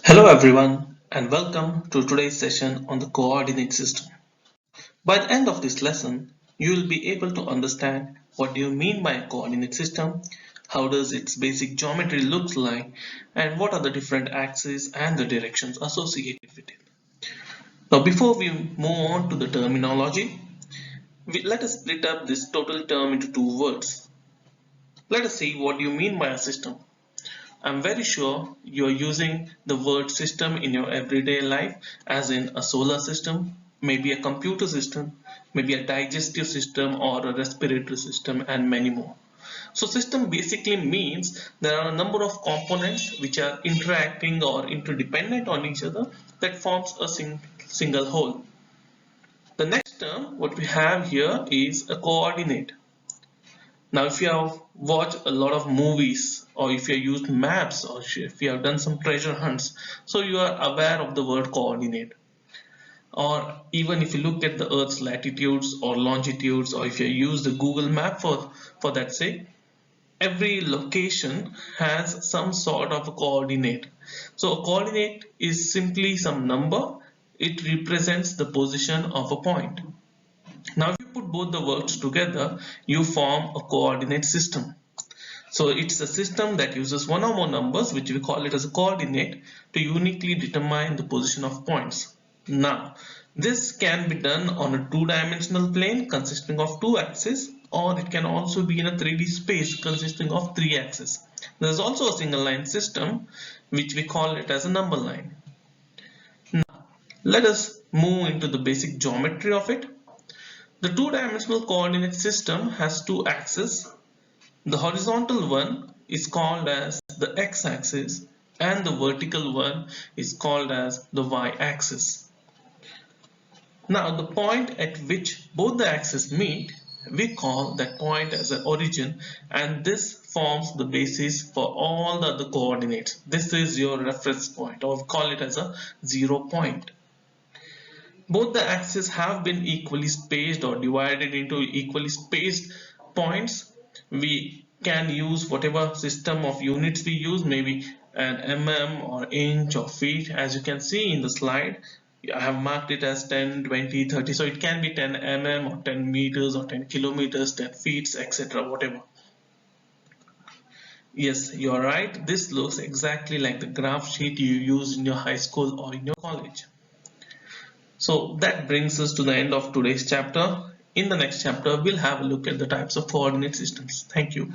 Hello everyone and welcome to today's session on the coordinate system. By the end of this lesson, you will be able to understand what do you mean by a coordinate system, how does its basic geometry looks like, and what are the different axes and the directions associated with it. Now before we move on to the terminology, let us split up this total term into two words. Let us see what you mean by a system. I'm very sure you're using the word system in your everyday life, as in a solar system, maybe a computer system, maybe a digestive system or a respiratory system, and many more. So system basically means there are a number of components which are interacting or interdependent on each other that forms a single whole. The next term what we have here is a coordinate. Now, if you have watched a lot of movies, or if you have used maps, or if you have done some treasure hunts, so you are aware of the word coordinate. Or even if you look at the Earth's latitudes or longitudes, or if you use the Google map for that sake, every location has some sort of a coordinate. So a coordinate is simply some number. It represents the position of a point. Now, if you put both the words together, you form a coordinate system. So it's a system that uses one or more numbers, which we call it as a coordinate, to uniquely determine the position of points. Now, this can be done on a two-dimensional plane consisting of two axes, or it can also be in a 3D space consisting of three axes. There is also a single line system, which we call it as a number line. Now, let us move into the basic geometry of it. The two-dimensional coordinate system has two axes. The horizontal one is called as the x-axis and the vertical one is called as the y-axis. Now the point at which both the axes meet, we call that point as an origin, and this forms the basis for all the other coordinates. This is your reference point, or we call it as a 0 point. Both the axes have been equally spaced or divided into equally spaced points. We can use whatever system of units we use, maybe an mm or inch or feet. As you can see in the slide, I have marked it as 10, 20, 30. So it can be 10 mm or 10 meters or 10 kilometers, 10 feet, etc. Whatever. Yes, you're right. This looks exactly like the graph sheet you use in your high school or in your college. So that brings us to the end of today's chapter. In the next chapter, we'll have a look at the types of coordinate systems. Thank you.